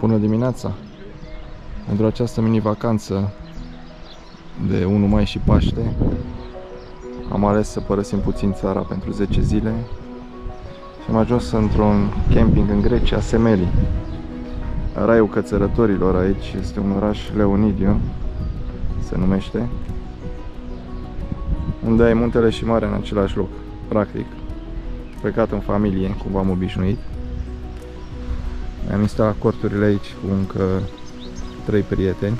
Bună dimineața! Pentru această mini-vacanță de 1 mai și Paște am ales să părăsim puțin țara pentru 10 zile și am ajuns într-un camping în Grecia, Semeli. Raiul cățărătorilor aici este un oraș, Leonidio se numește, unde ai muntele și mare în același loc, practic. Plecat în familie, cum v-am obișnuit. Am instalat corturile aici cu încă 3 prieteni.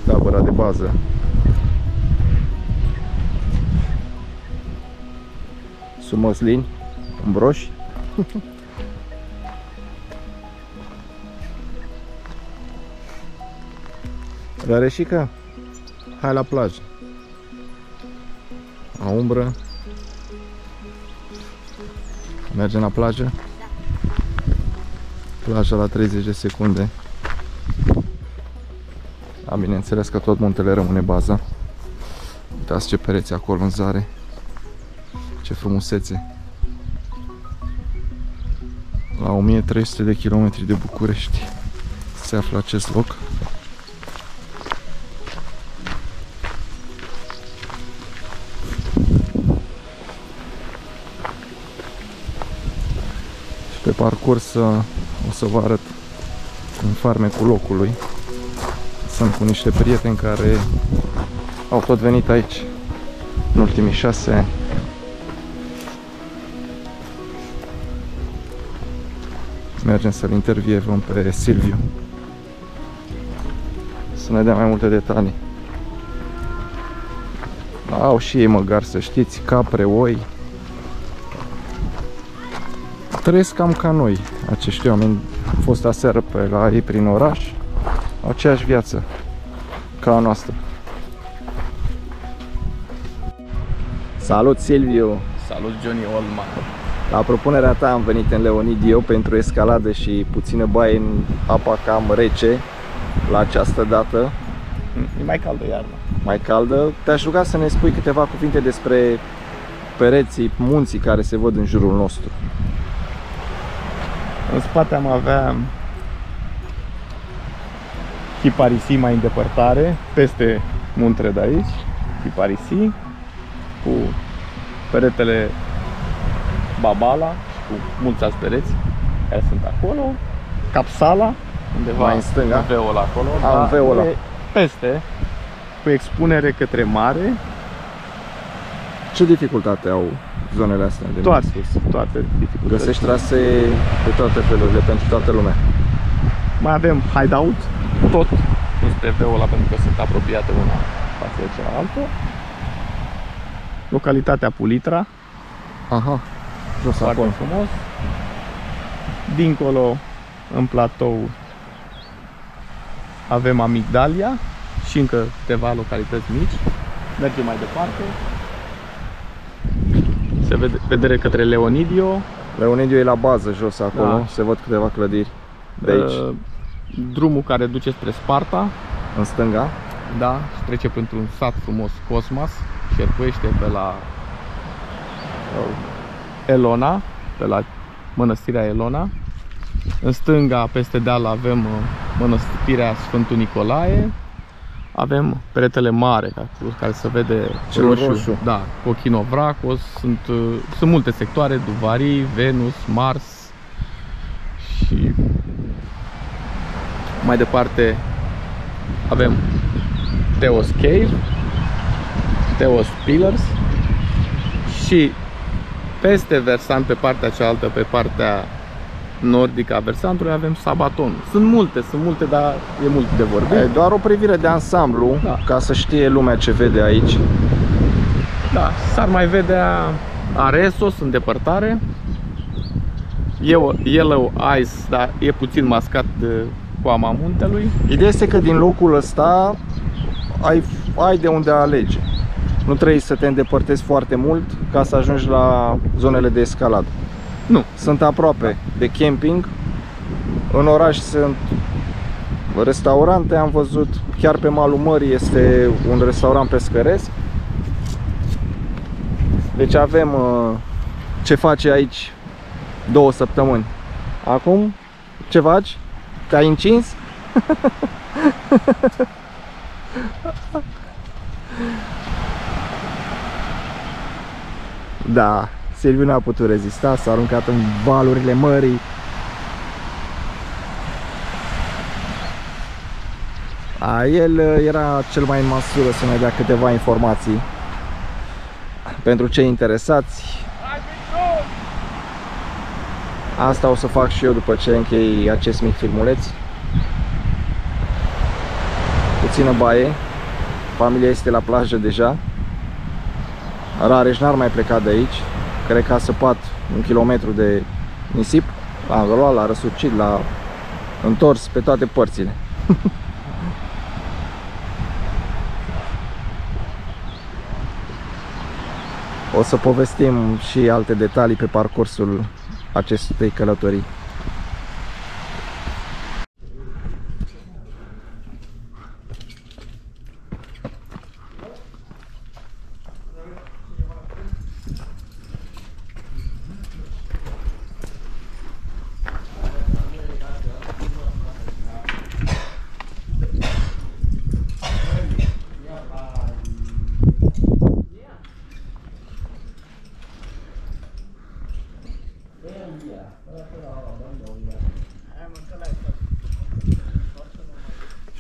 Tabăra de bază. Sunt măslini, îmbroși. Rareșica, hai la plajă. La umbră. Mergem la plajă. Plaja la 30 de secunde. Da, bineînțeles că tot muntele rămâne baza. Uitați ce pereți acolo în zare. Ce frumusețe. La 1300 de kilometri de București se află acest loc. Și pe parcurs o să vă arăt în farmecul locului. Sunt cu niște prieteni care au tot venit aici în ultimii 6 ani. Mergem să-l intervievăm pe Silviu, să ne dea mai multe detalii. Au și ei măgar, să știți, capre, oi. Trăiesc cam ca noi, acești oameni. Am fost aseară pe la ei prin oraș. Au aceeași viață ca a noastră. Salut, Silviu! Salut, Johnny Oldman! La propunerea ta am venit în Leonidio pentru escaladă și puțină baie în apa cam rece la această dată. E mai caldă iarna. Mai caldă. Te-aș ruga să ne spui câteva cuvinte despre pereții, munții care se văd în jurul nostru. În spate am avea Chiparisii mai în depărtare, peste muntele de aici, Chiparisii, cu peretele Babala și cu mulți alți pereți care sunt acolo, Capsala, undeva mai în stânga, în Veoul acolo, în Veoul. Peste, cu expunere către mare. Ce dificultate au zonele astea de toate dificultăți. Găsești trasee de toate felurile pentru toată lumea. Mai avem hideout, tot înspre Veola, pentru că sunt apropiate una față de cealaltă. Localitatea Pulitra. Aha, jos foarte acolo. Frumos. Dincolo, în platou, avem Amigdalia și încă câteva localități mici. Mergem mai departe. Se vede vedere către Leonidio. Leonidio e la bază, jos acolo, da. Se văd câteva clădiri de aici. Drumul care duce spre Sparta, în stânga. da, și trece printr-un sat frumos, Cosmas, șerpuiește pe la Elona, pe la mănăstirea Elona. În stânga, peste deal, avem mănăstirea Sfântul Nicolae. Avem peretele mare, care se vede cel roșu. Da, Cochinovracos, sunt multe sectoare, Duvarii, Venus, Mars și mai departe avem Theos Cave, Theos Pillars și peste versant, pe partea cealaltă, pe partea nordică a versantului, avem Sabaton. Sunt multe, dar e mult de vorbit. E doar o privire de ansamblu, da, ca să știe lumea ce vede aici. Da, s-ar mai vedea Aresos în depărtare. Yellow Ice, dar e puțin mascat de coama muntelui. Ideea este că din locul ăsta ai de unde alege. Nu trebuie să te îndepărtezi foarte mult ca să ajungi la zonele de escaladă. Nu. Sunt aproape de camping. În oraș sunt restaurante, am văzut chiar pe malul mării este un restaurant pescăresc. Deci avem ce face aici 2 săptămâni. Acum Ce faci? Te-ai încins? Da, Silviu n-a putut rezista, s-a aruncat în valurile mării. El era cel mai în măsură să ne dea câteva informații pentru cei interesați. Asta o să fac și eu după ce închei acest mic filmuleț. Puțină baie. Familia este la plajă deja. Rareș n-ar mai pleca de aici. Cred că a săpat 1 kilometru de nisip. L-a luat, l-a răsucit, l-a întors pe toate părțile. O să povestim și alte detalii pe parcursul acestei călătorii.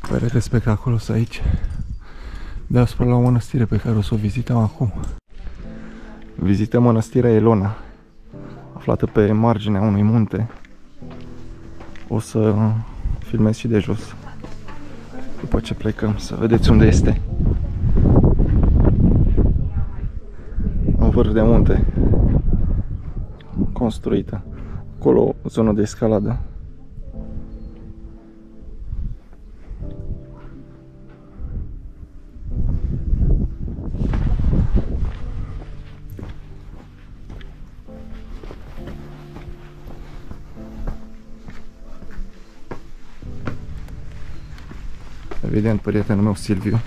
Părere spectaculos aici, deasupra la o mănăstire pe care o să o vizităm acum. Vizităm mănăstirea Elona, aflată pe marginea unui munte. O să filmez și de jos, după ce plecăm, să vedeți unde este. Un vârf de munte construită, acolo o zonă de escaladă. Evident, prietenul meu Silviu.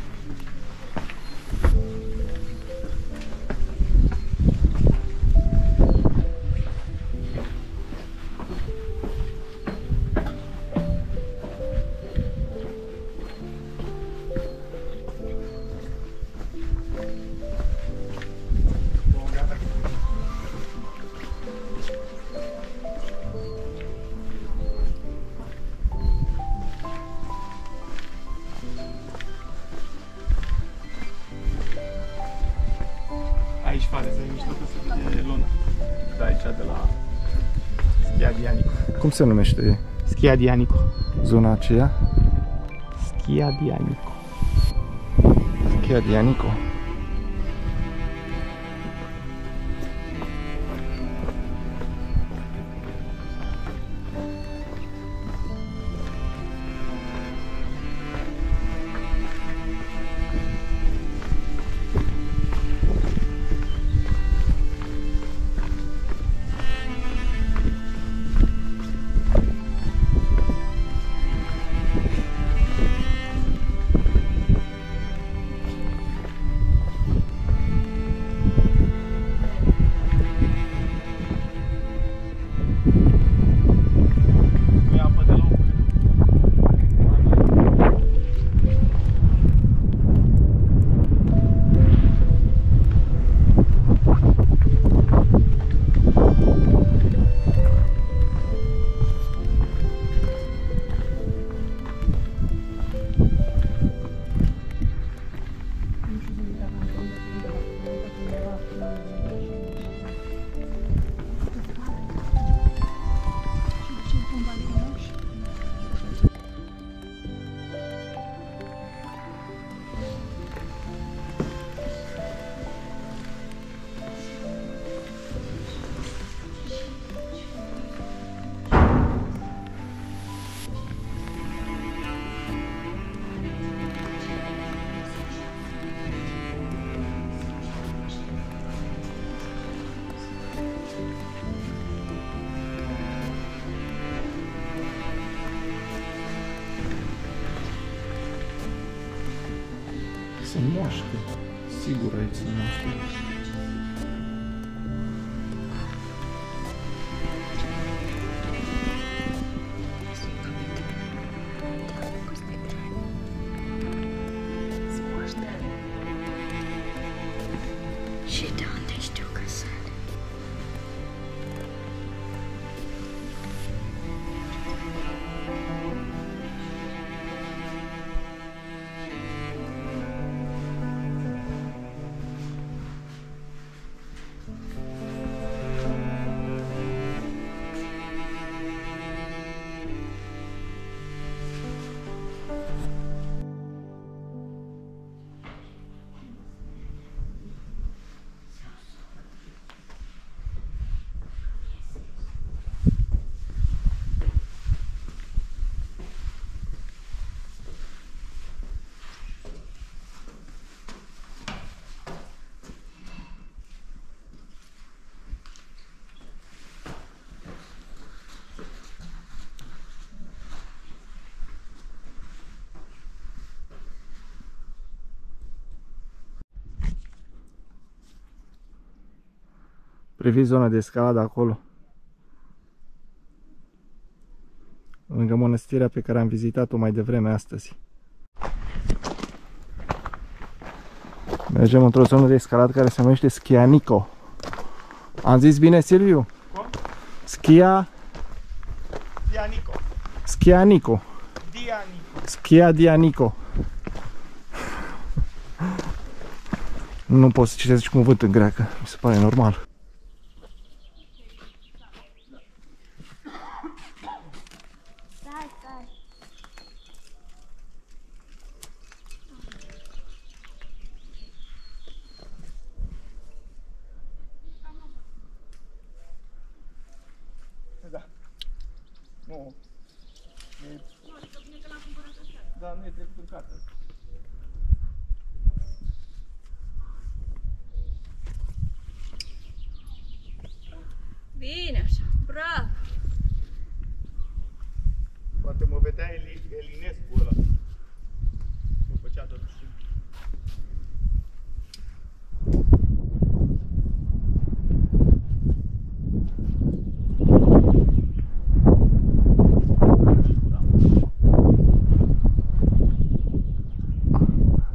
Aici față, e mișto că se vede Elona. Da, aici de la Schia Dianico. Cum se numește Schia Dianico. zona aceea? Schia Dianico. Schia Dianico. Se moaște, sigur aici se moaște. Priviți zona de escaladă acolo. Lângă mănăstirea pe care am vizitat-o mai devreme astăzi. Mergem într-o zonă de escaladă care se numește Schianico. Am zis bine, Silviu? Cum? Schianico. Dianico. Schia Dianico. Nu pot să citesc cuvânt în greacă, mi se pare normal. Da. Nu. Da, nu e trecut în carte. Bine așa, bravo! Poate mă vedea Elinescu ăla. Mă făcea tot știu.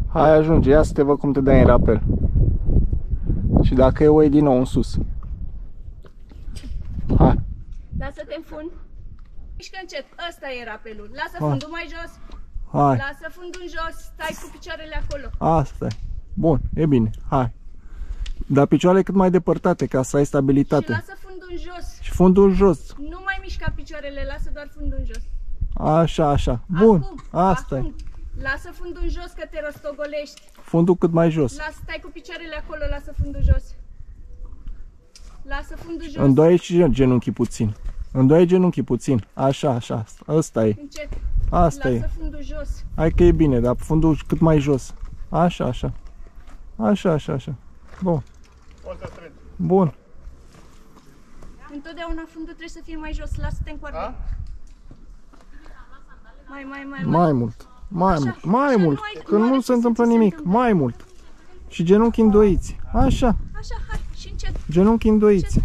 Hai, ajunge, ia să te văd cum te dai în rapel. Și dacă e, o iei din nou în sus. Hai. Lasă-te în fund. Mișcă încet, ăsta e rapelul. Lasă Hai. fundul mai jos. Hai. Lasă fundul în jos, stai cu picioarele acolo. Asta e. Bun, e bine. Hai. Dar picioarele cât mai depărtate ca să ai Și stabilitate. lasă fundul în jos. Și fundul jos. Nu mai mișca picioarele, lasă doar fundul în jos. Așa, așa. Bun. Acum, Asta e. acum. Lasă fundul în jos că te rostogolești. Fundul cât mai jos. Stai cu picioarele acolo, lasă fundul jos. Lasă fundul jos. Îndoie și genunchii puțin. Îndoie genunchii puțin. Așa, așa. Asta e. Încet. Asta Lasă e. fundul jos. Hai că e bine, dar fundul cât mai jos. Așa, așa. Așa, așa, așa. Bun. Poți să strângi. Bun. Întotdeauna fundul trebuie să fie mai jos. Lasă-te în coarne. A? Mai mult. Mai Așa, mult. Mai așa, mult. nu ai- Că nu are nu ce se întâmplă se nimic. întâmplă. Mai mult. Și genunchi îndoiți. Așa. Așa, hai, și încet. Genunchi îndoiți.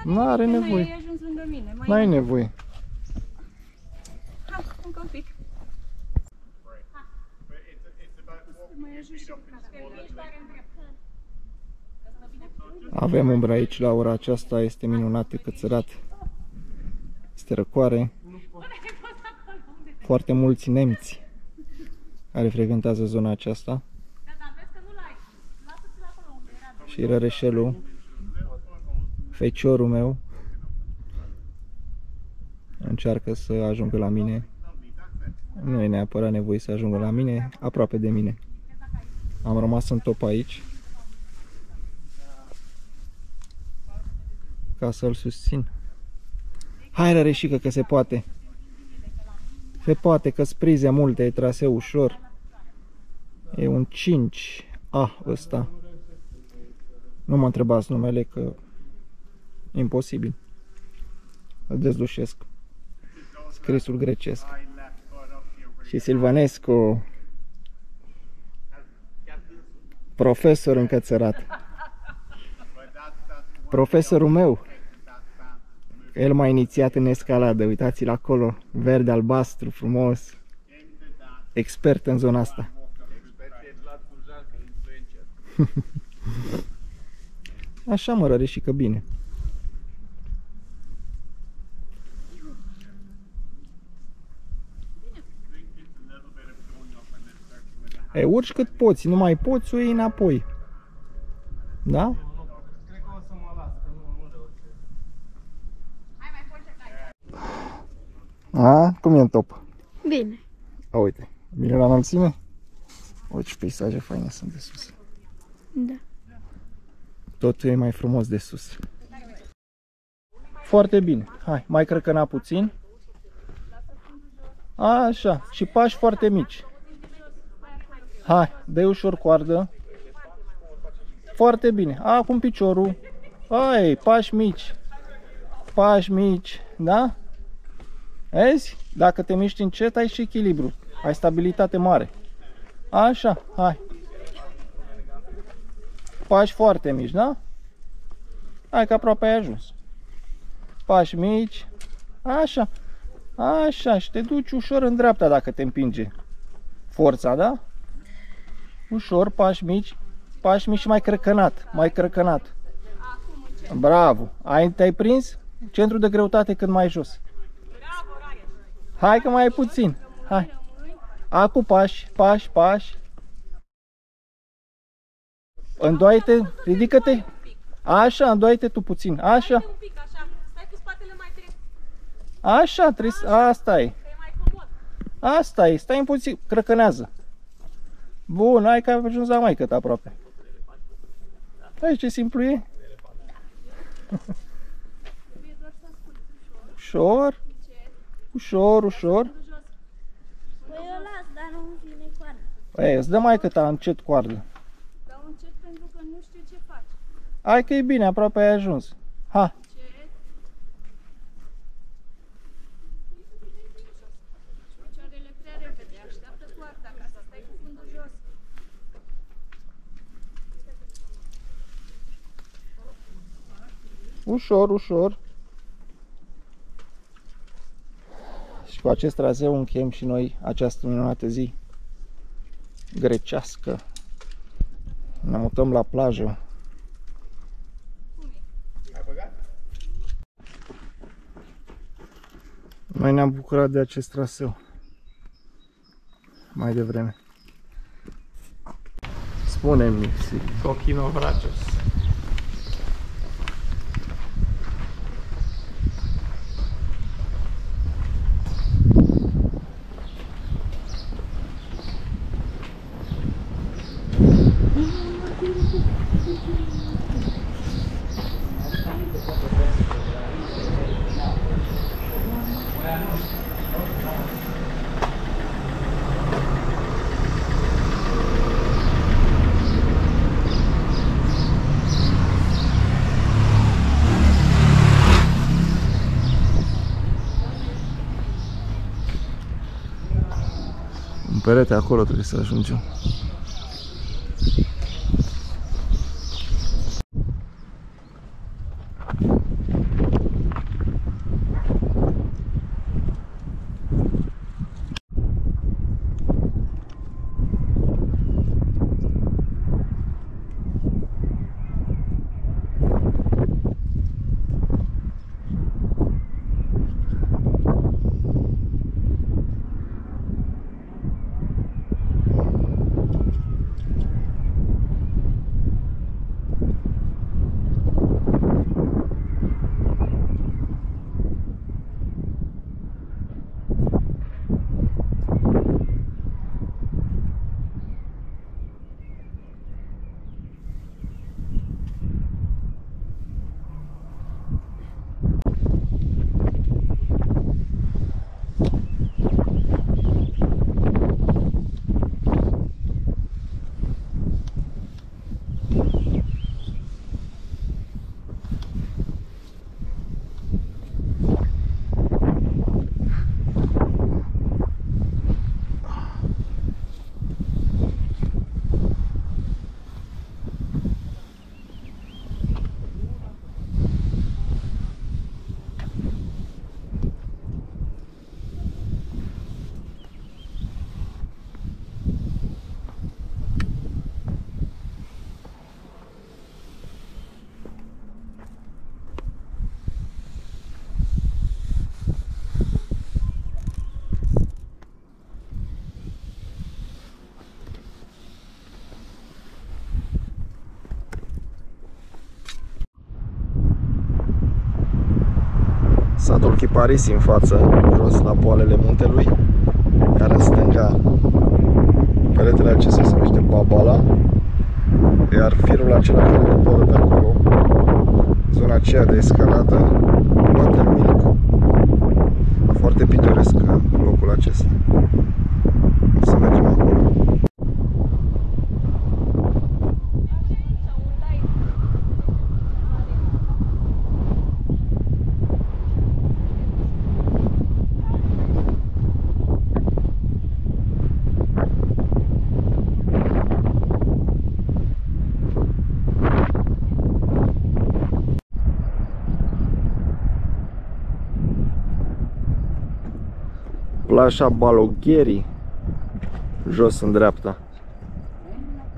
Nu N-are N-ai nevoie. ajuns lângă mine. N-ai nevoie. Hai, încă un pic. Mai ajungi și Avem umbră aici la ora aceasta. Este minunat, cățărat. Este răcoare. Foarte mulți nemți care frecventează zona aceasta. Și Răreșelul, feciorul meu, încearcă să ajungă la mine. Nu e neapărat nevoie să ajungă la mine, aproape de mine. Am rămas în top aici ca să-l susțin. Hai, Răreșică, că se poate. Se poate, că sprize multe, e traseu ușor. E un 5A ăsta. Nu mă întrebați numele, că imposibil. Îl dezlușesc. Scrisul grecesc. Și Silvanescu, profesor încățărat. Profesorul meu. El m-a inițiat în escaladă. Uitați-l acolo, verde, albastru, frumos. Expert în zona asta. Așa, mă, Răreșică, bine. E, urci cât poți, nu mai poți, o iei înapoi. Da? Cred că o să mă las, că nu reușesc. A, cum e în top? Bine. A, uite, bine la înălțime? Uite ce peisaje faine sunt de sus. Da. Totul e mai frumos de sus. Foarte bine. Hai, mai crăcăna puțin. Așa, și pași foarte mici. Hai, dă-i ușor coardă. Foarte bine. Acum piciorul. Hai, pași mici. Pași mici, da? Vezi? Dacă te miști încet, ai și echilibru. Ai stabilitate mare. Așa, hai. Pași foarte mici, da? Hai că aproape ai ajuns. Pași mici. Așa. Așa. Și te duci ușor în dreapta dacă te împinge forța, da? Ușor, pași mici. Pași mici și mai crăcănat. Mai crăcănat. Bravo. Te-ai prins? Centrul de greutate cât mai jos. Hai că mai ai puțin. Hai. Acum pași, pași, pași. Îndoaie-te, ridică-te. Așa, îndoaie-te tu puțin. Așa. Așa, trebuie. Asta e. Asta e. Stai în puțin, crăcănează. Bun, hai că ai ajuns la maică-ta aproape. Hai ce simplu e. Ușor. Ușor, ușor. Păi eu las, dar nu vine coarda. Ei, îți dă maică-ta încet coardă. Dau încet pentru că nu știu ce faci. Hai că e bine, aproape ai ajuns. Ha. Încet. Picioarele prea repede. Așteaptă coarda ca să stai cu fundul jos. Ușor, ușor. Și cu acest traseu încheiem și noi această minunată zi grecească. Ne mutăm la plajă. Noi ne-am bucurat de acest traseu mai devreme. Spune-mi, Cochino Vrachos. În perete acolo trebuie să ajungem. Satul Chiparisi în față, jos la poalele muntelui, iar în stânga peretele acesta se numește Babala, iar firul acela care coboră pe acolo, zona aceea de escaladă, Buttermilk. Foarte pitoresc locul acesta. O să mergem acolo. Plașa Balogherii, jos în dreapta.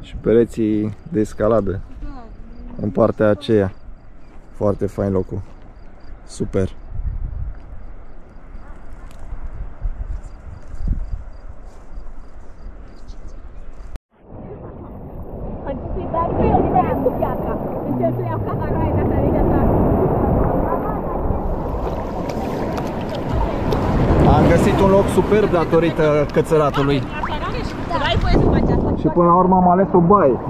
Și pereții de escaladă în partea aceea. Foarte fain locul. Super. Am găsit un loc superb datorită cățăratului. Și până la urmă am ales o baie.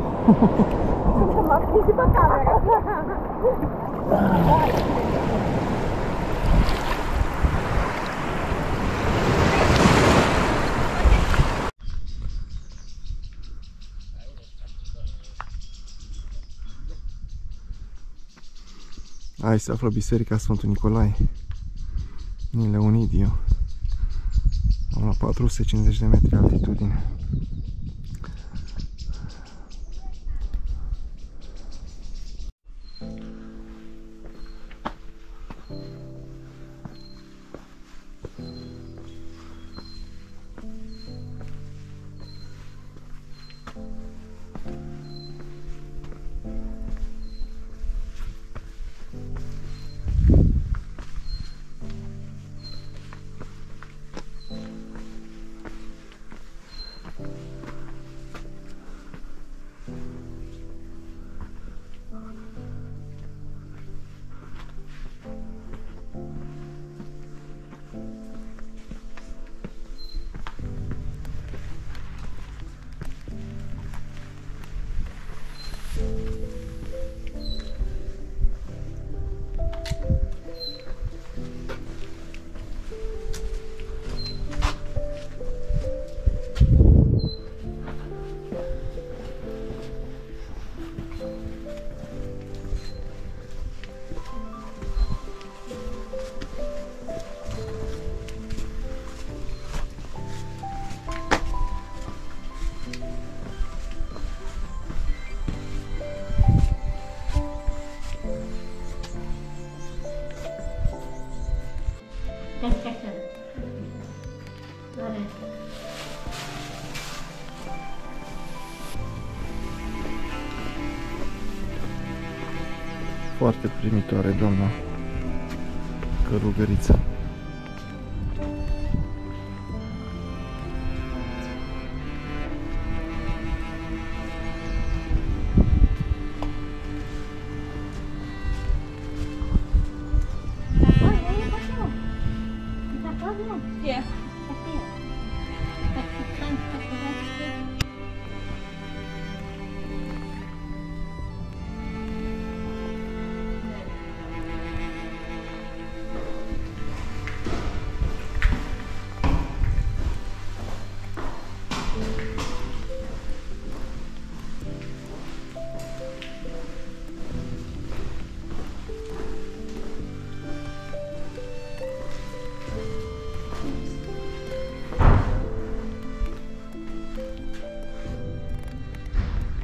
Aici se află Biserica Sfântul Nicolae din Leonidiu. Am la 450 de metri altitudine. Foarte primitoare, doamna călugăriță.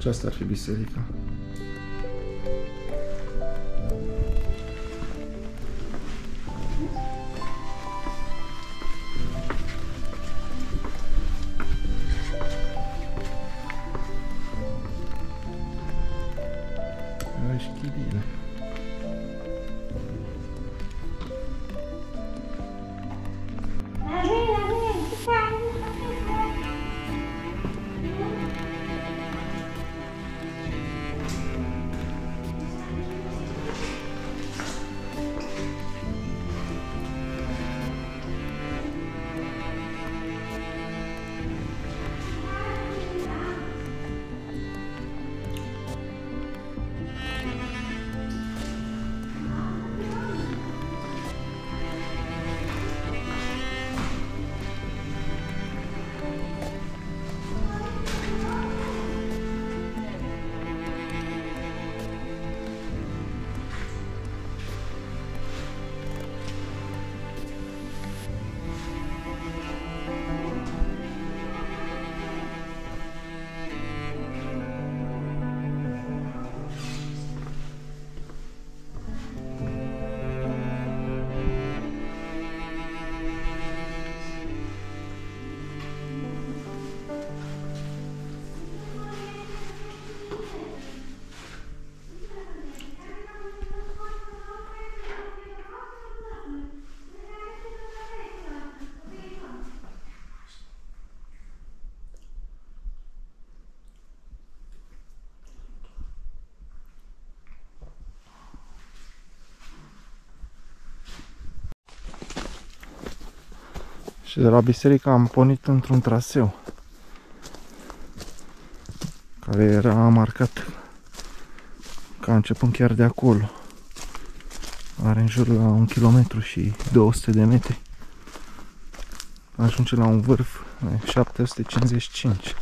Aceasta ar fi biserica. Aici chidile. Și de la biserică am pornit într-un traseu care era marcat ca începând chiar de acolo. Are în jur la 1 km și 200 de metri. Ajunge la un vârf de 755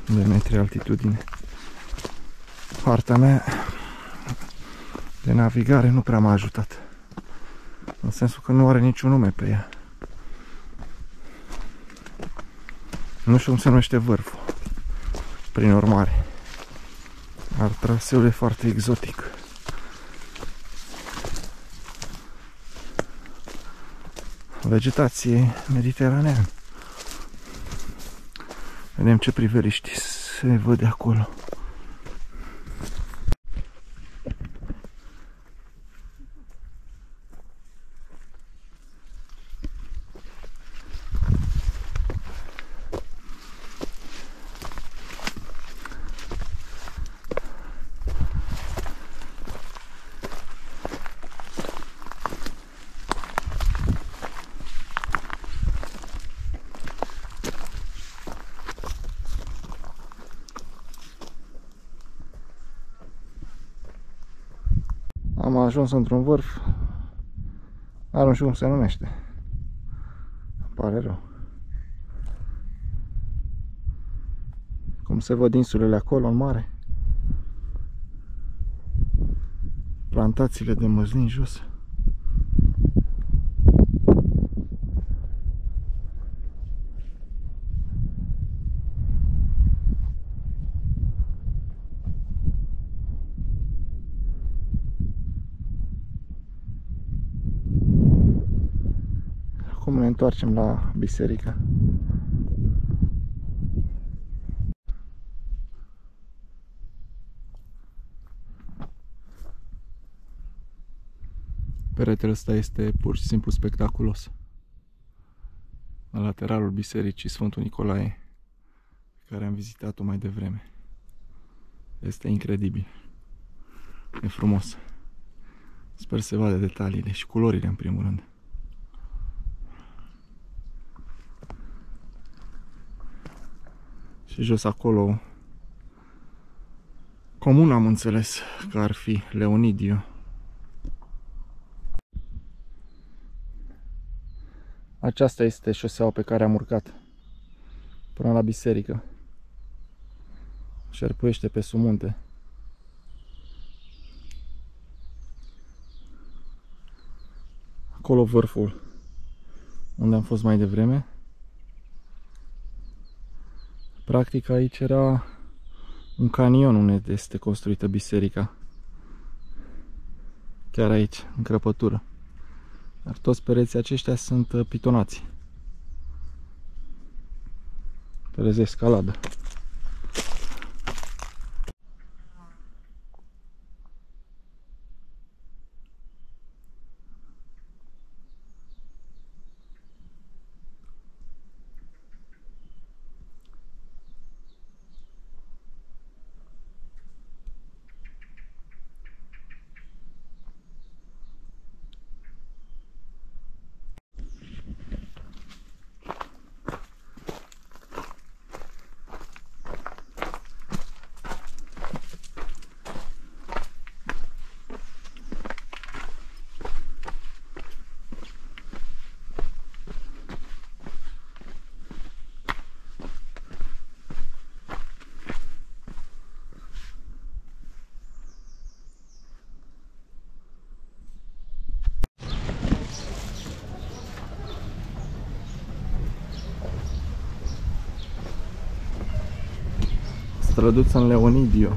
de metri altitudine. Harta mea de navigare nu prea m-a ajutat, în sensul că nu are niciun nume pe ea. Nu știu cum se numește vârful. Prin urmare, ar traseul e foarte exotic. Vegetație mediteraneană. Vedem ce priveliști se văd de acolo. Am ajuns într-un vârf, dar nu știu cum se numește. Îmi pare rău. Cum se văd insulele acolo în mare. Plantațiile de măslin jos. Acum ne întoarcem la biserică. Peretele ăsta este pur și simplu spectaculos. La lateralul bisericii Sfântul Nicolae, pe care am vizitat-o mai devreme. Este incredibil. E frumos. Sper să se vadă detaliile și culorile în primul rând. Și jos acolo, comun am înțeles că ar fi Leonidiu. Aceasta este șoseaua pe care am urcat până la biserică. Șerpuiește pe sub munte. Acolo vârful unde am fost mai devreme. Practic aici era un canion unde este construită biserica. Chiar aici, în crăpătură. Dar toți pereții aceștia sunt pitonați. Pereți de escaladă. Străduța în Leonidiu.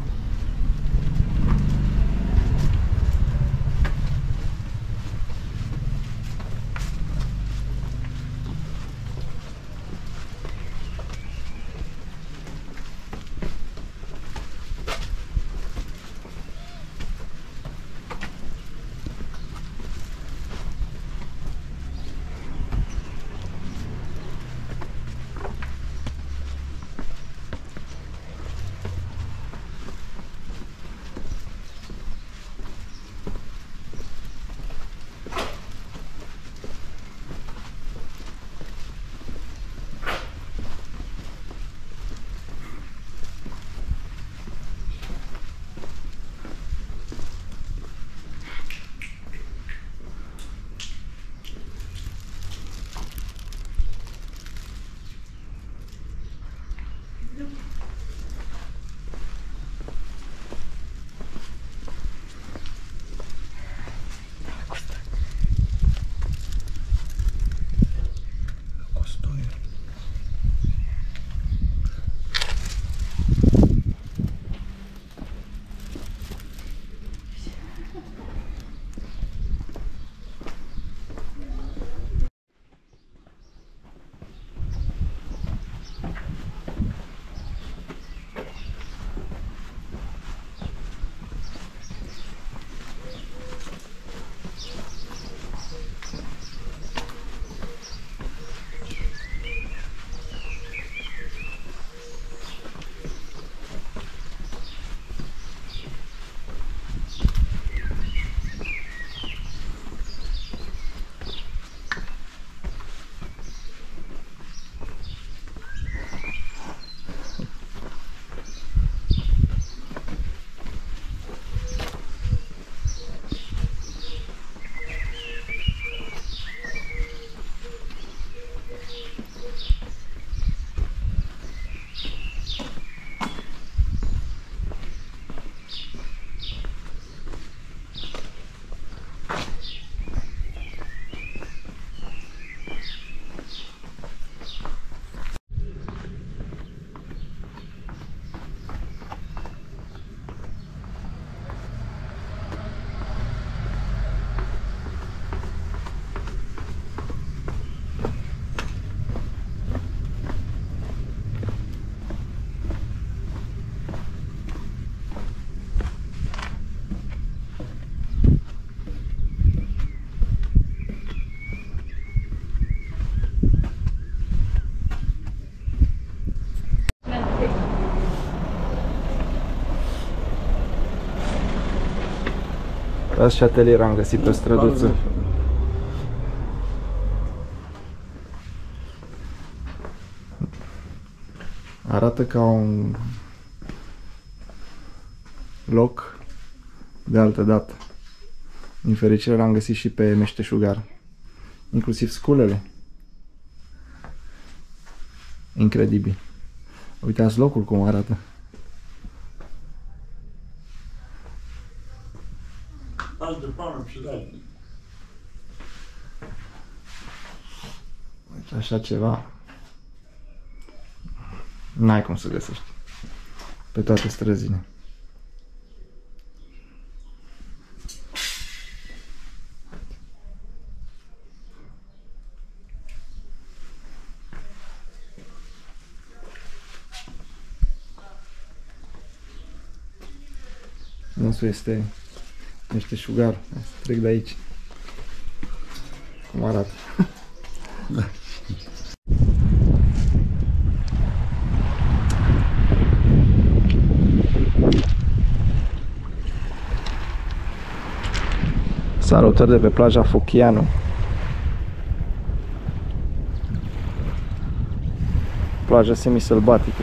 Uitați ce atelier am găsit pe străduță. Arată ca un loc de altă dată. Din fericire l-am găsit și pe meșteșugar. Inclusiv sculele. Incredibil. Uitați locul cum arată. Uite, așa ceva n-ai cum să găsești pe toate străzile. Dânsul este meșteșugar. Trec de aici. Cum arată. Da. Salutări de pe plaja Focchianu. Plaja semi-sălbatică.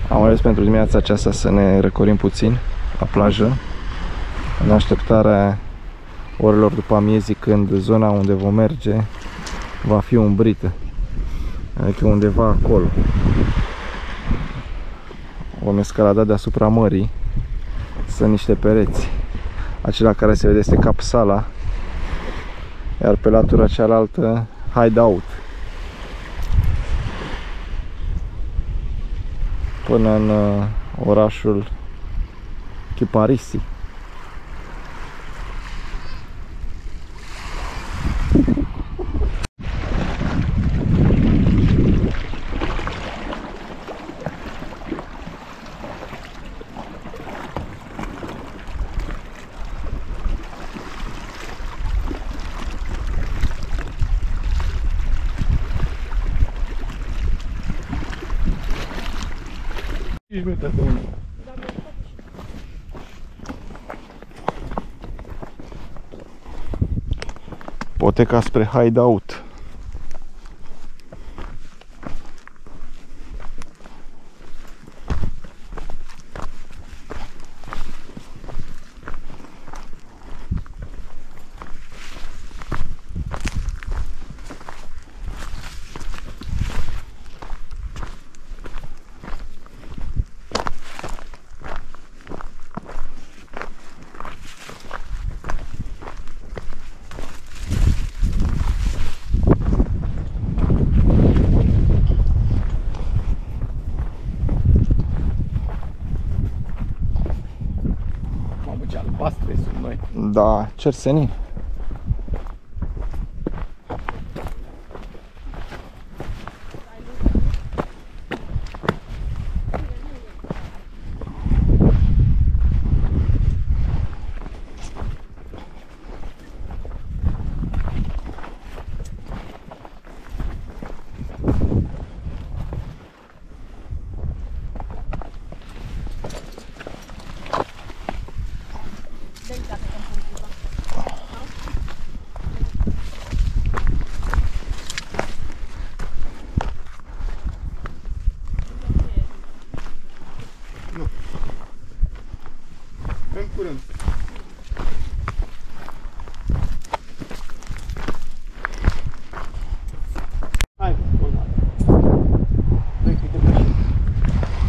Am ales pentru dimineața aceasta să ne răcorim puțin la plajă, în așteptarea orelor după amiezii, când zona unde vom merge va fi umbrită, adică undeva acolo. Vom escalada deasupra mării. Sunt niște pereți. Acela care se vede este Capsala, iar pe latura cealaltă Hideout, până în orașul Kiparisi. Poteca spre Hideout. Albastre sunt noi. Da, cersenii. În curând. Hai, urmă. Doi câte pești.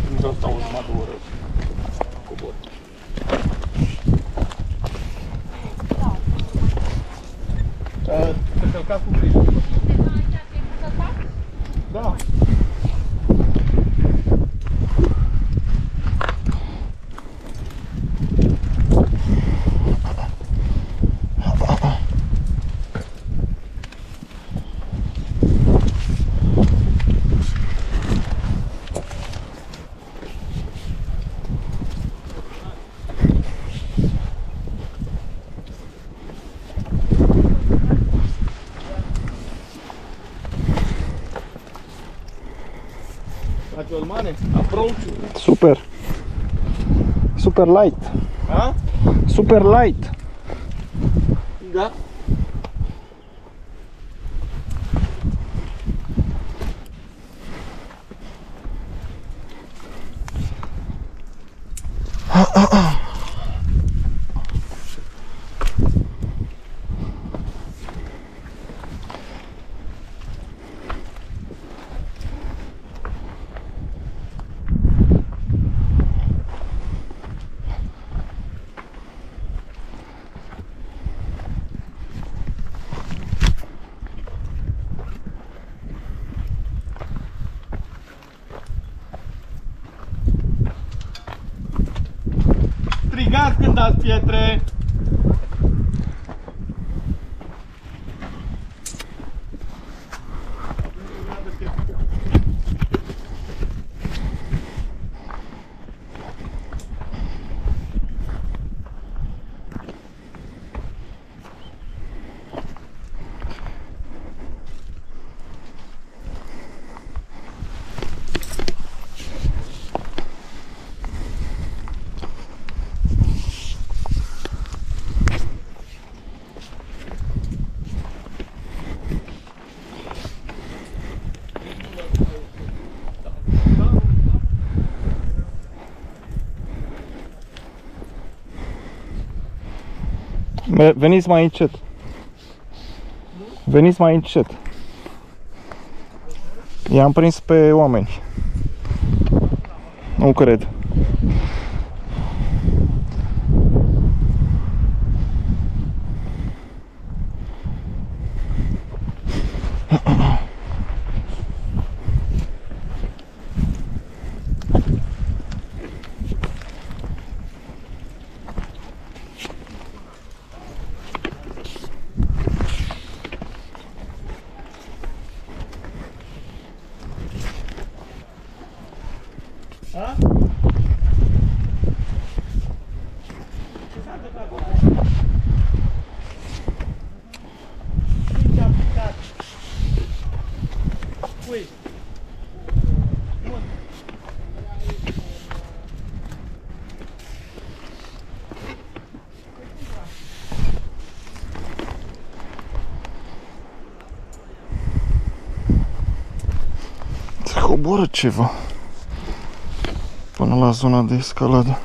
Nu vreau să stau urmă 2 ore. Cobor. Să călca cu grijă. Da. Super. Super light. Ha? Super light. Da? Strigați când dați pietre! Veniți mai încet. Veniți mai încet. I-am prins pe oameni. Nu cred. Se coboară ceva până la zona de escaladă.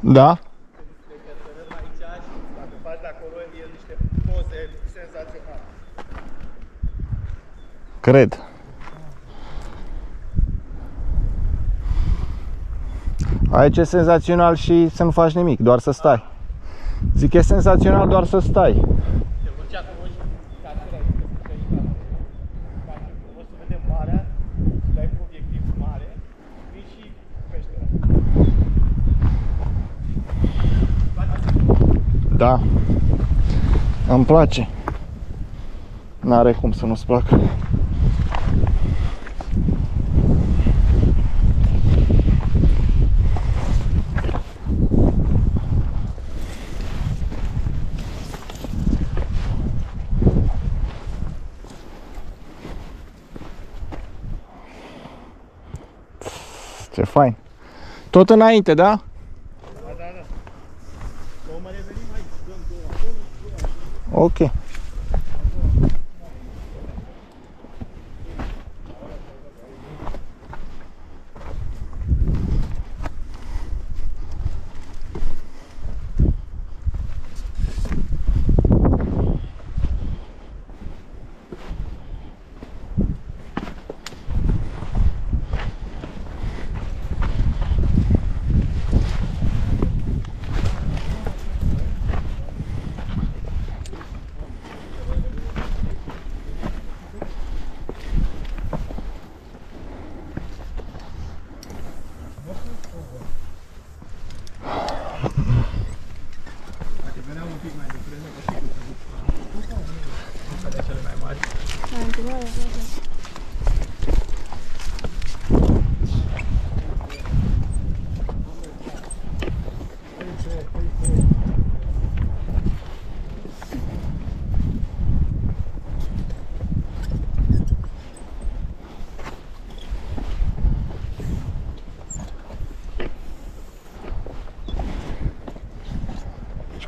Da? Dacă faci de acolo, e niște poze senzaționale. Cred. Aici e senzațional și să nu faci nimic, doar să stai. Zic, e senzațional doar să stai. Te urci acolo și captura. Da. Îmi place. N-are cum să nu-ți placă. Ce fain. Tot înainte, da? Da, da, da. O mai revenim aici, dăm două acolo. Ok.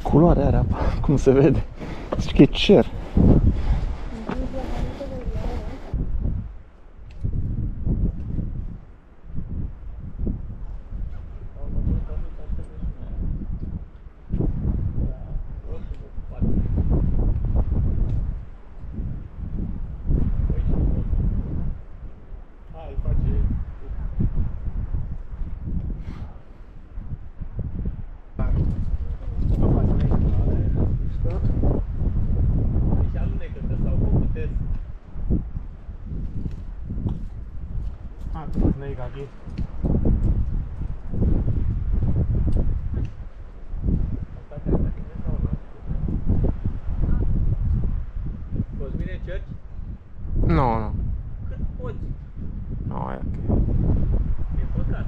Culoarea are apa, cum se vede. Zici că e cer. Aqui. Cosmine, încerci? Nu, nu. Cât poți? Nu, e ok. E păcat.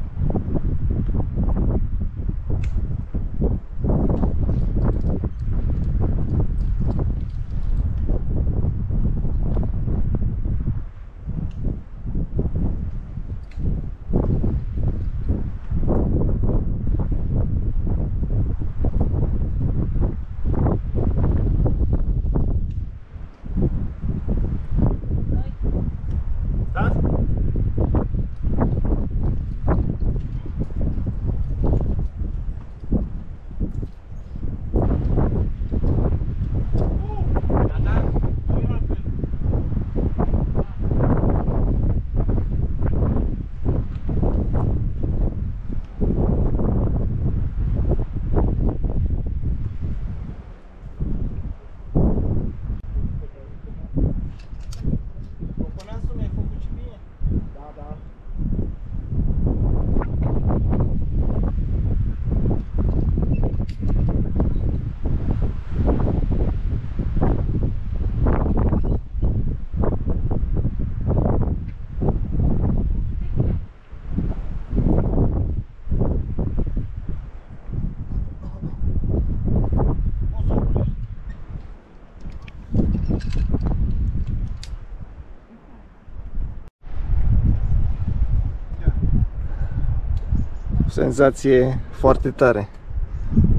Senzație foarte tare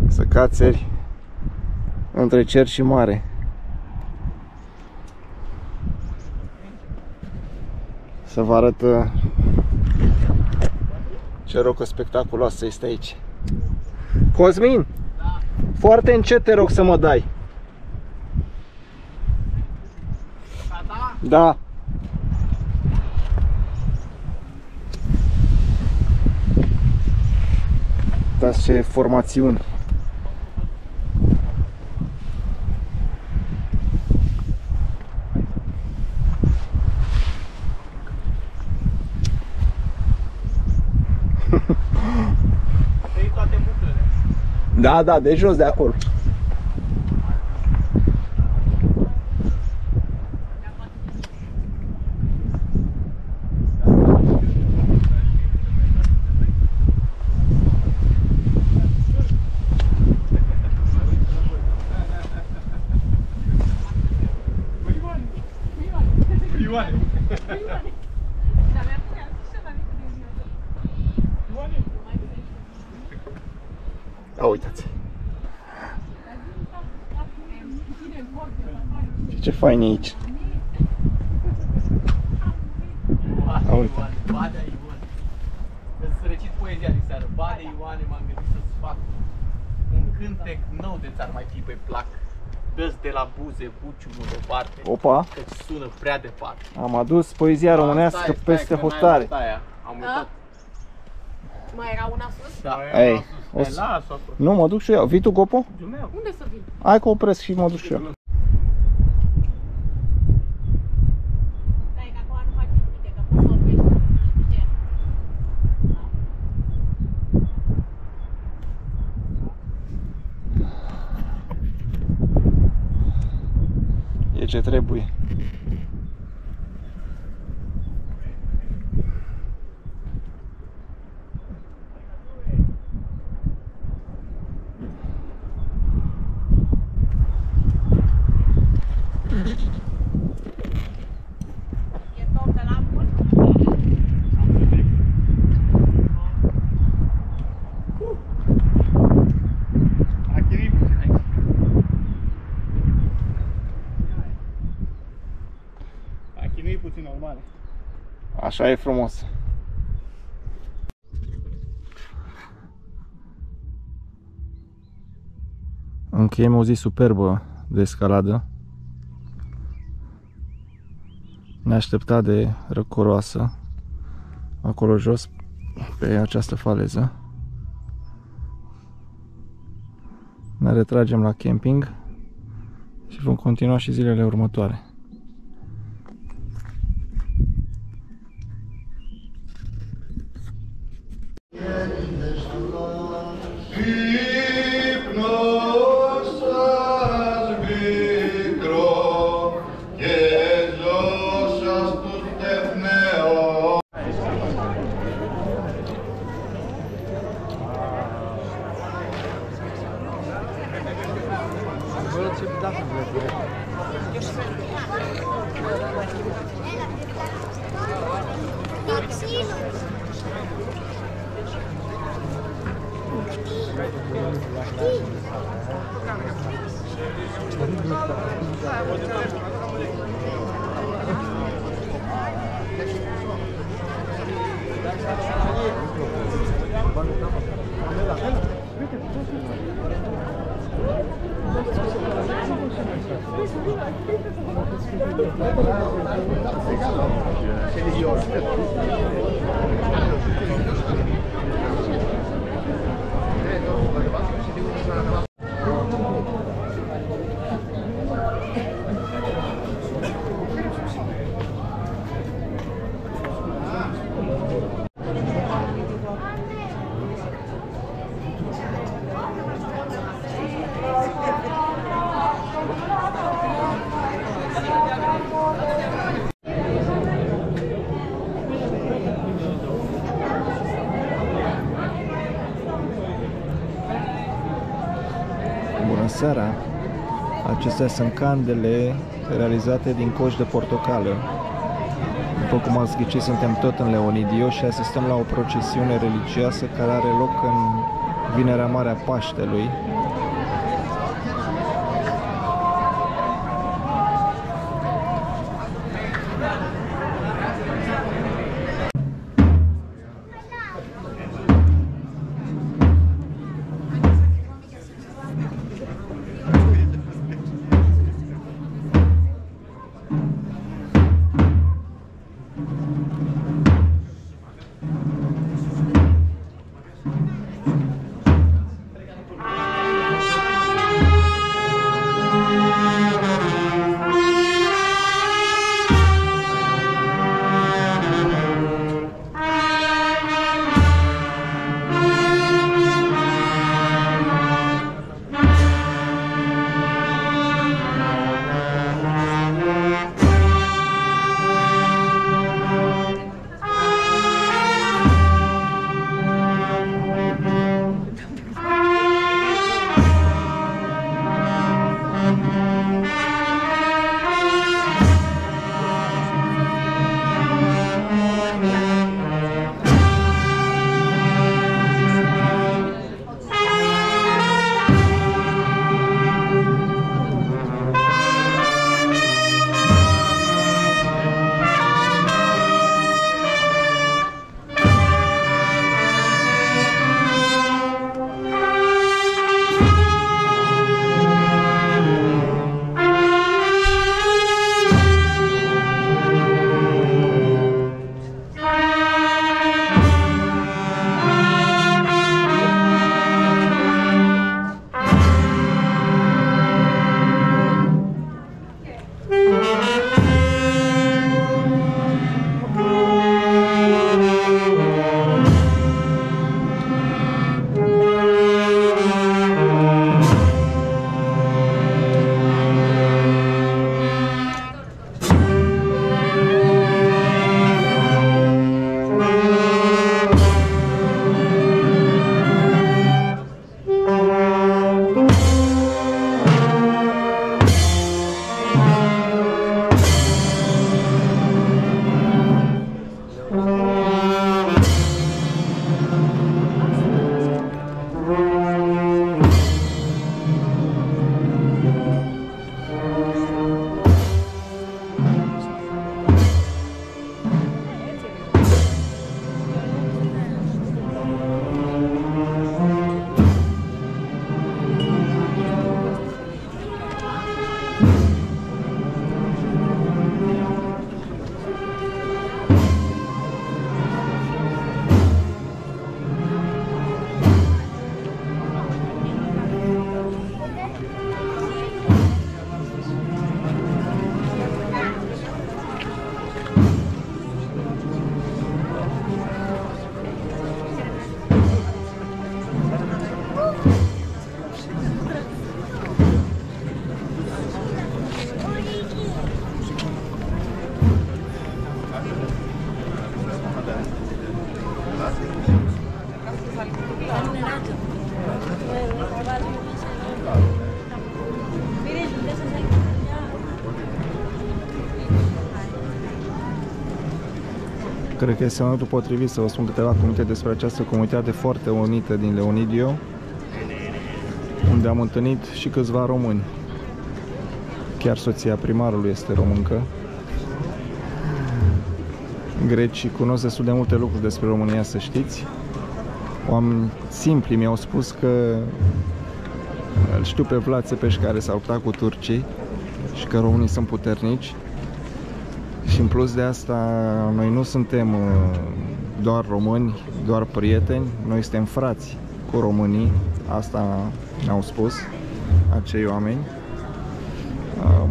să cațeri între cer și mare. Să vă arăt ce rocă spectaculoasă este aici. Cosmin, foarte încet te rog să mă dai. Da. Uitați ce formațiuni. Toate buclele. Da, da, de jos de acolo. A, uitați. Ce fain e aici. A, uite. Badea Ioane. Îți recit poezia de seară. Badea Ioane, m-am gândit să-ți fac un cântec nou de ți-ar mai fi pe plac. Dă-ți de la buze buciumul deoparte, Opa, că-ți sună prea departe. am adus poezia românească Stai, peste că n-ai hotare. avut aia. Am uitat. Mai era una sus? Da. Ei, o să... Las-o acolo. Nu, mă duc și eu. Vii tu, Gopo? Unde să vin? Hai că opresc și mă duc și eu. Stai că acum nu faci nimic, că poți să oprești. Ce? E ce trebuie. E tot de la mult? A chinui puțin normal. Așa e frumos. Încheiem o zi superbă de escaladă. Neașteptat de răcoroasă. Acolo jos, pe această faleză. Ne retragem la camping și vom continua și zilele următoare. Bună seara! Acestea sunt candele realizate din coși de portocală. După cum ați ghicit, suntem tot în Leonidio și asistăm la o procesiune religioasă care are loc în Vinerea Mare a Paștelui. Cred că este momentul potrivit să vă spun câteva cuvinte despre această comunitate foarte unită din Leonidio, unde am întâlnit și câțiva români. Chiar soția primarului este româncă. Grecii cunosc destul de multe lucruri despre România, să știți. Oameni simpli mi-au spus că îl știu pe Vlad Țepeș, care s-a luptat cu turcii, și că românii sunt puternici. Și în plus de asta, noi nu suntem doar români, doar prieteni, noi suntem frați cu românii. Asta ne-au spus acei oameni.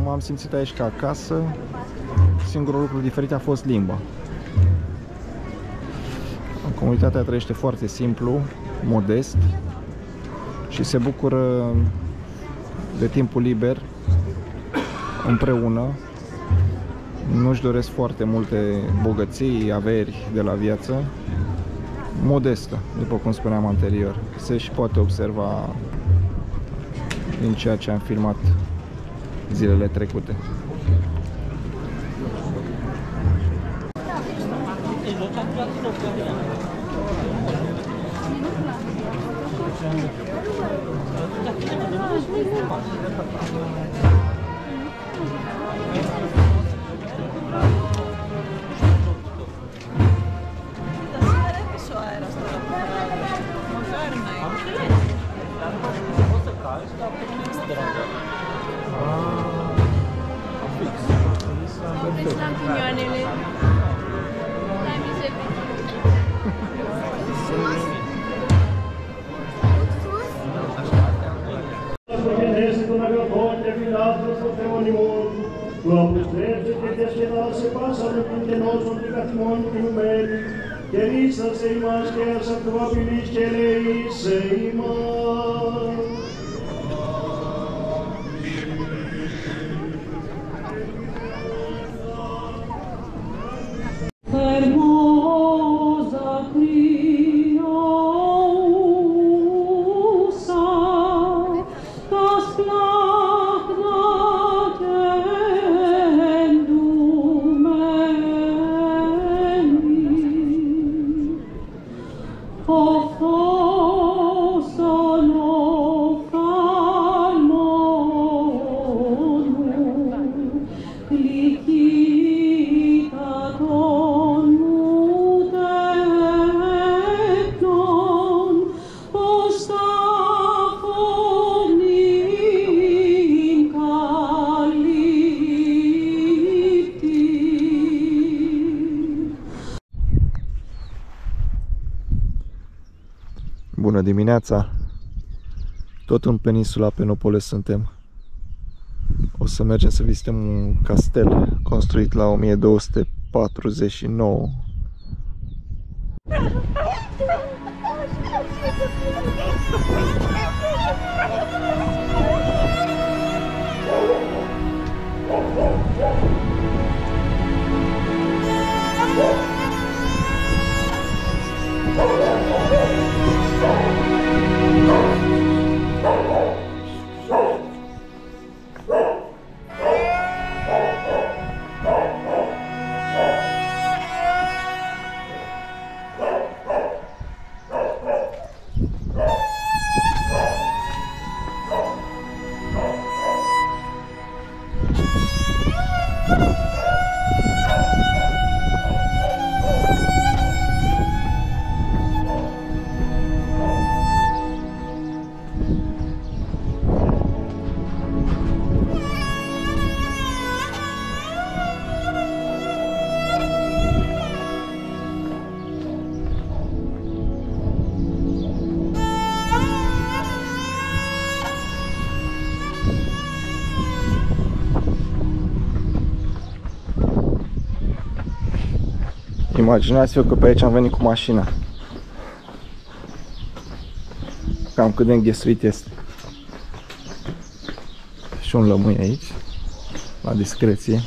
M-am simțit aici ca acasă. Singurul lucru diferit a fost limba. Comunitatea trăiește foarte simplu, modest și se bucură de timpul liber împreună. Nu-și doresc foarte multe bogății, averi de la viață. Modestă, după cum spuneam anterior. Se și poate observa din ceea ce am filmat zilele trecute. Lampinioanele. La mize. Tu apustre te despedasse passano tutte nos obbligazioni di numeri che risa sei mas che sa tua bilis che lei sei mas. Bună dimineața! Tot în peninsula Penopoles suntem. O să mergem să vizităm un castel construit la 1249. Imaginați-vă că pe aici am venit cu mașina. Cam cât de înghesuit este. Și un lămâi aici, la discreție.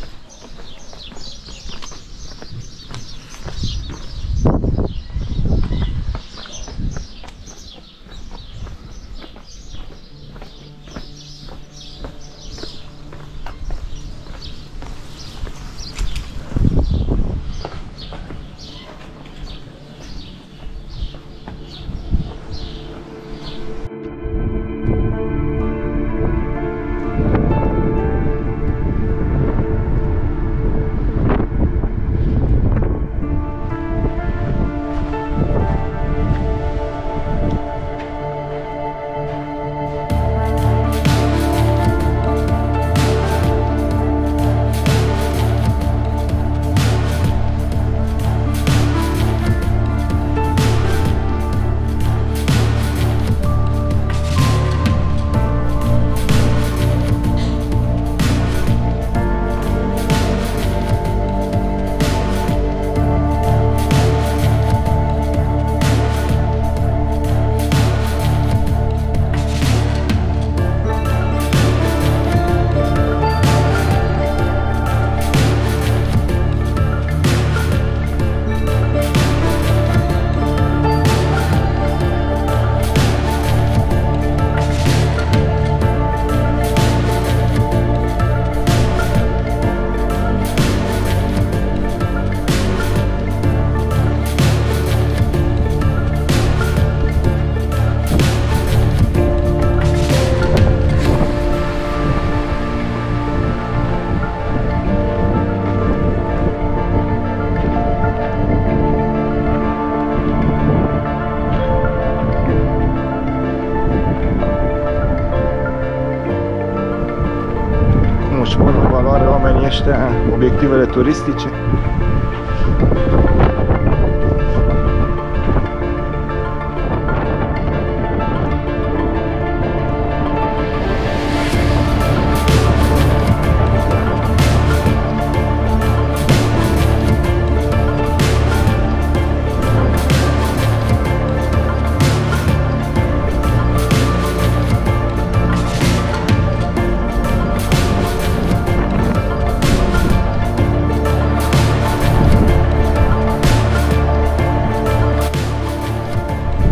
ăștia, obiectivele turistice.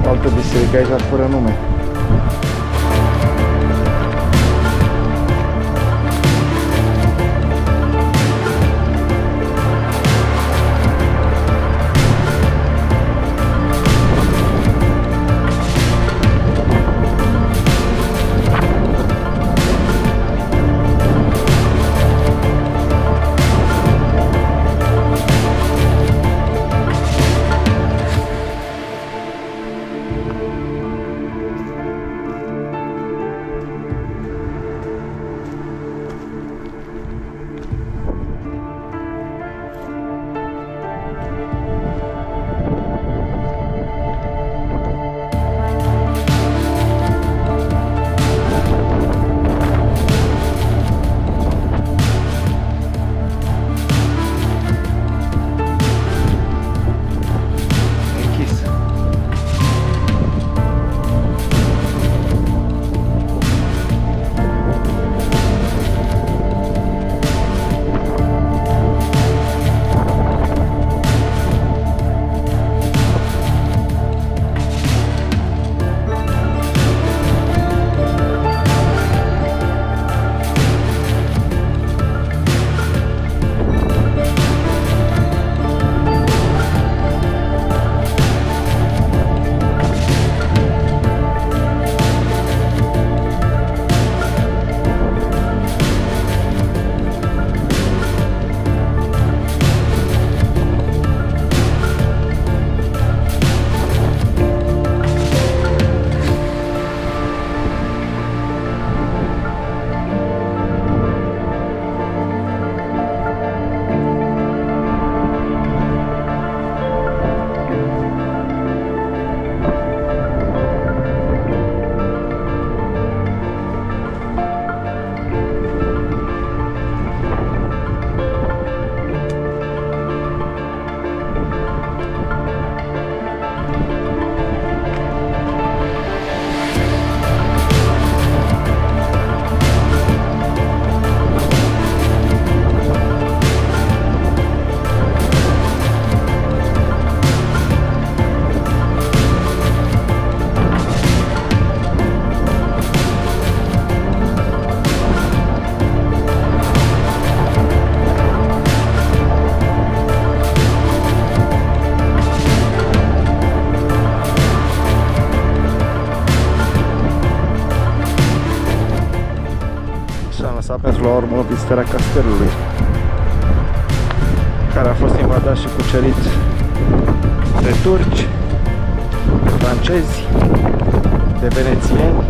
Altă biserică aici, dar fără nume. Pentru la urmă vizitarea castelului, care a fost invadat și cucerit de turci, de francezi, de venețieni.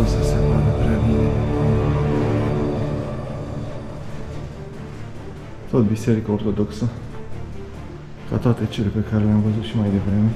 pot să se vadă prea bine. Tot biserica ortodoxă, ca toate cele pe care le-am văzut și mai devreme.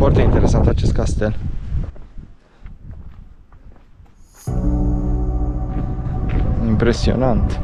Foarte interesant acest castel. Impresionant.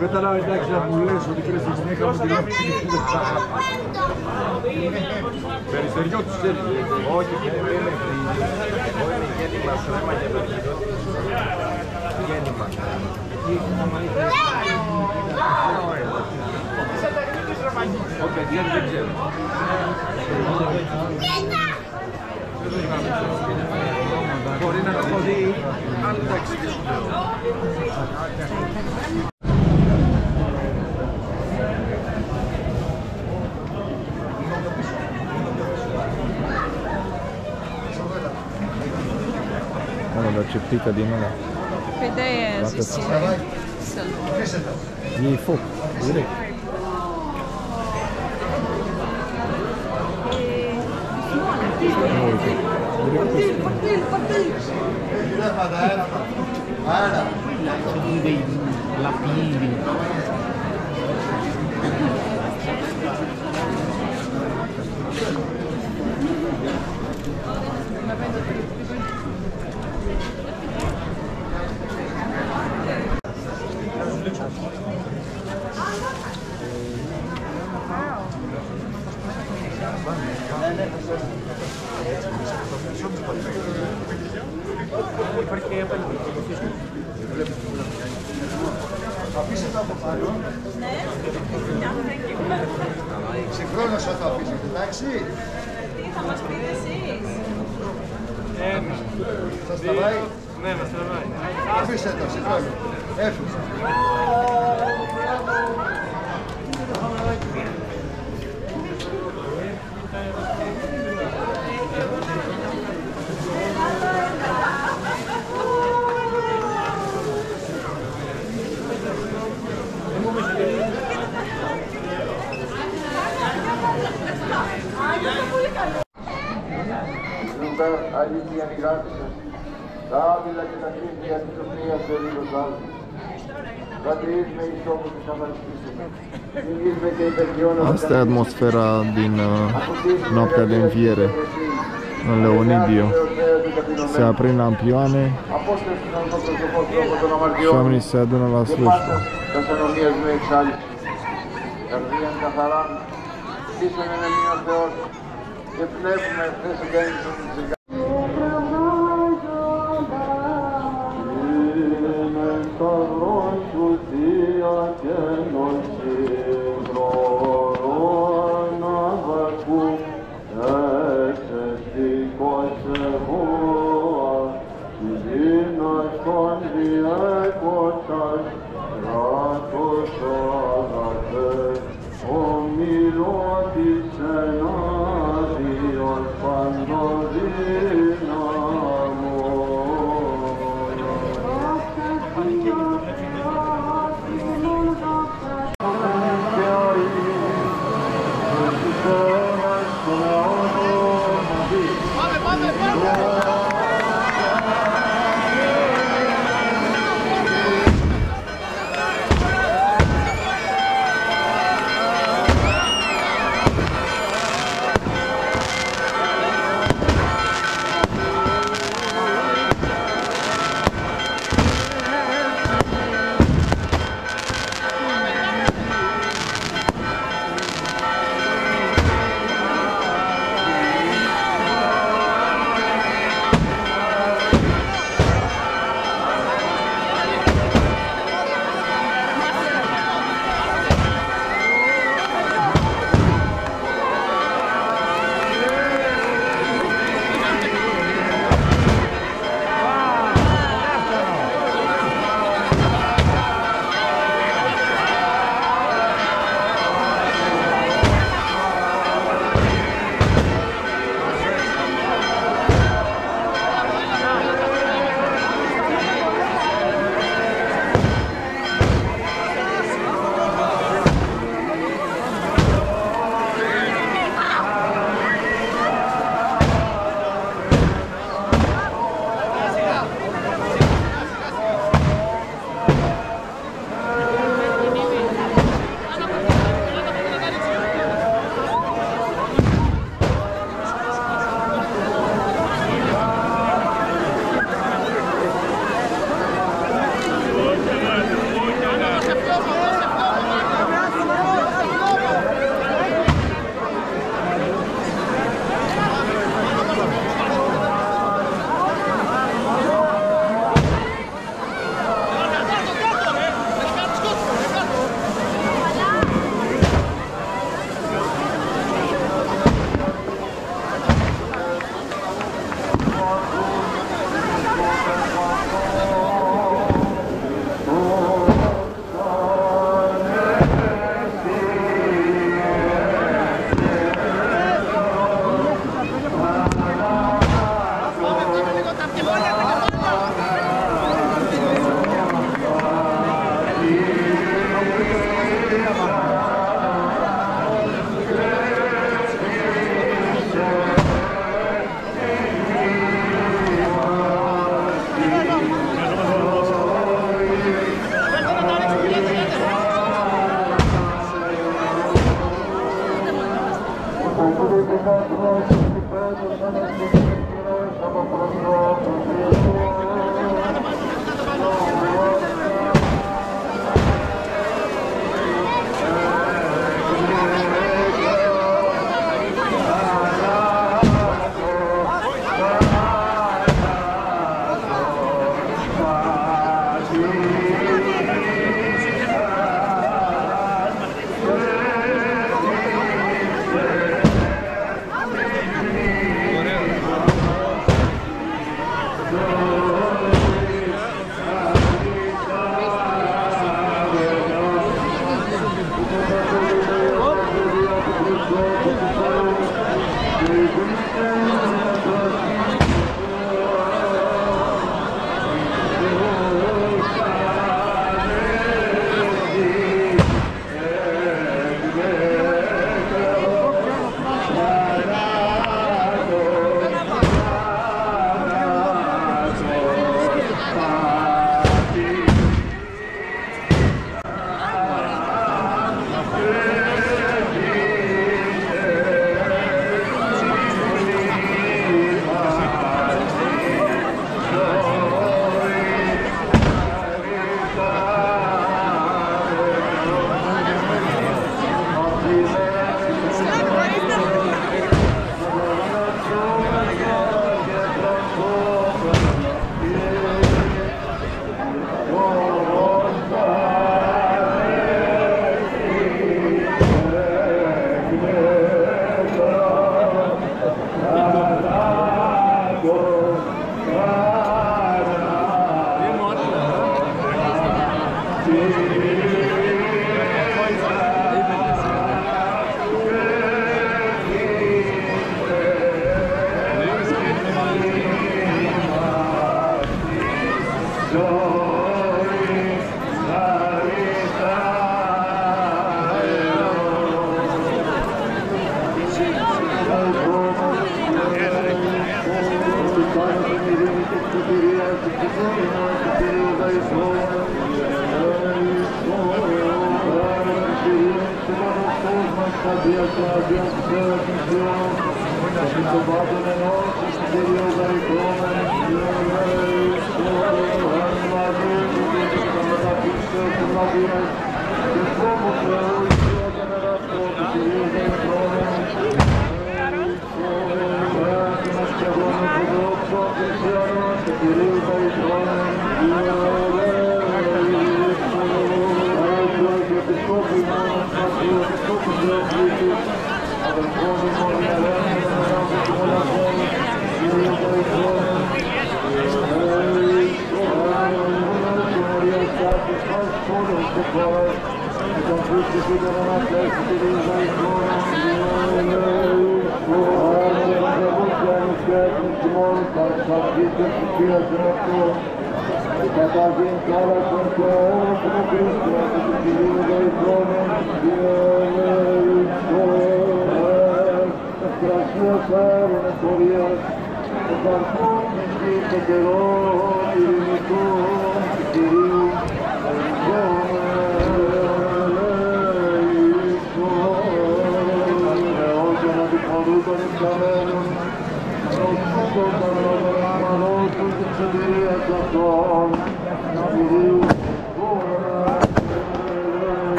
Πέταλα, εντάξει, να μου λες ότι ξέρεις τη γυναίκα μου την άφησε και σου Περιστεριώτης ξέρεις. Όχι, δεν είναι γέννημα, σρέμα και περιστεριώτης. Γέννημα. Όχι, δεν ξέρω. Μπορεί να το δει, αλλά εντάξει, δεν σου λέω. Dar ce pică din ăla. Păi de-aia susține să-l... Iei foc, direct. Uite, direct pe La pili. Αφήστε το από πάνω. Ναι. Συγχρόνως θα το αφήσετε, εντάξει. Τι θα μας πείτε εσείς? Σας τραβάει. Ναι, μας τραβάει. Αφήστε το, συγχρόνως. Έφυγε. Αλήθεια μοιράτησα, τα άβυλα και τα κρύβια της σοφίας του Ελλήνος Βάζου. Πατριίσμε εις όμως της αμαρτήσεων. Συνήθμε και υπερχιώνω... Asta e atmosfera din noaptea de înviere în Leonidio. Se aprind lampioane și oamenii se adună la slujbă. Καρδίαν καθαράν, πίσω είναι μείνος Θεός και πνεύμα εχθές εγκαίνησον της εγκάρσης.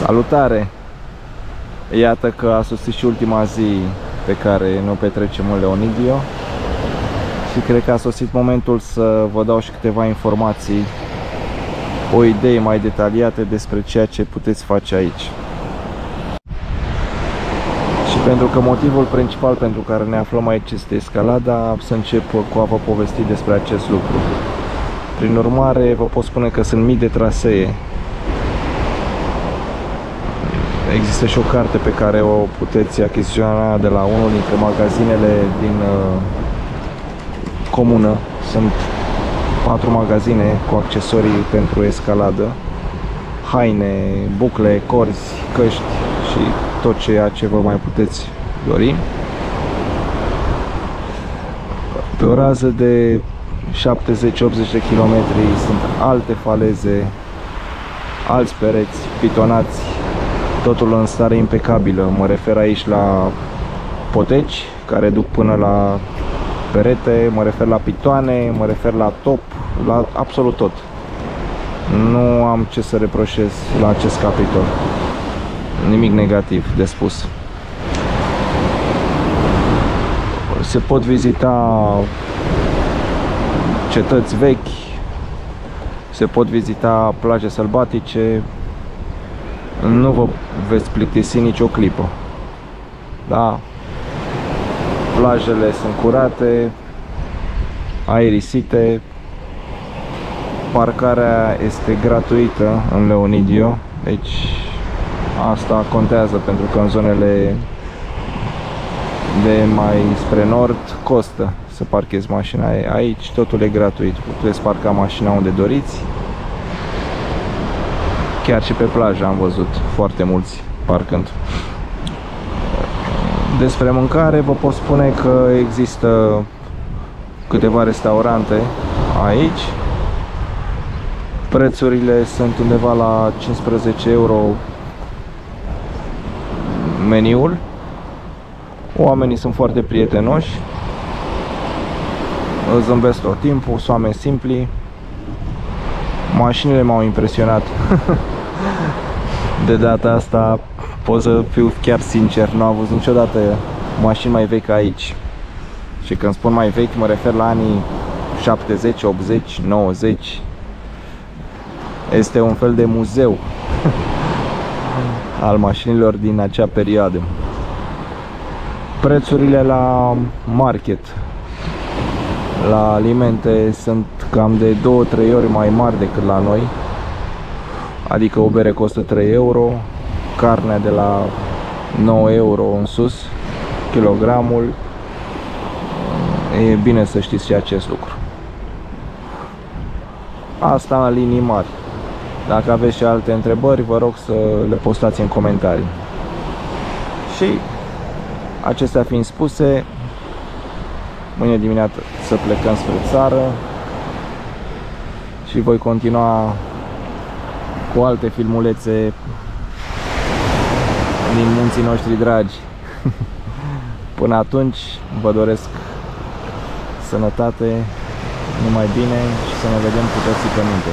Salutare! Iată că a sosit și ultima zi pe care ne-o petrecem în Leonidio și cred că a sosit momentul să vă dau și câteva informații, o idee mai detaliate despre ceea ce puteți face aici. Și pentru că motivul principal pentru care ne aflăm aici este escalada, să încep cu a vă povesti despre acest lucru. Prin urmare, vă pot spune că sunt mii de trasee. Există și o carte pe care o puteți achiziționa de la unul dintre magazinele din comună. Sunt 4 magazine cu accesorii pentru escaladă, haine, bucle, corzi, căști și tot ceea ce vă mai puteți dori. Pe o rază de 70-80 de kilometri sunt alte faleze, alți pereți pitonați, totul în stare impecabilă. Mă refer aici la poteci care duc până la perete, mă refer la pitoane, mă refer la top, la absolut tot. Nu am ce să reproșez la acest capitol. Nimic negativ de spus. Se pot vizita cetăți vechi, se pot vizita plaje sălbatice, nu vă veți plictisi nicio clipă. Da? Plajele sunt curate, aerisite, parcarea este gratuită în Leonidio, deci asta contează, pentru că în zonele de mai spre nord costă să parchezi mașina. Aici totul e gratuit, puteți parca mașina unde doriți. Chiar și pe plajă am văzut foarte mulți parcând. Despre mâncare vă pot spune că există câteva restaurante aici. Prețurile sunt undeva la 15 euro meniul. Oamenii sunt foarte prietenoși, îți zâmbesc tot timpul, sunt oameni simpli. Mașinile m-au impresionat. De data asta pot să fiu chiar sincer, nu am văzut niciodată mașini mai vechi aici. Și când spun mai vechi, mă refer la anii 70, 80, 90. Este un fel de muzeu al mașinilor din acea perioadă. Prețurile la market, la alimente, sunt cam de 2-3 ori mai mari decât la noi. Adică o bere costă 3 euro, carnea de la 9 euro în sus, kilogramul. E bine să știți și acest lucru. Asta în linii mari. Dacă aveți și alte întrebări, vă rog să le postați în comentarii. Și acestea fiind spuse, mâine dimineață să plecăm spre țară și voi continua cu alte filmulețe din munții noștri dragi. Până atunci vă doresc sănătate, numai bine și să ne vedem cu toții pe munte.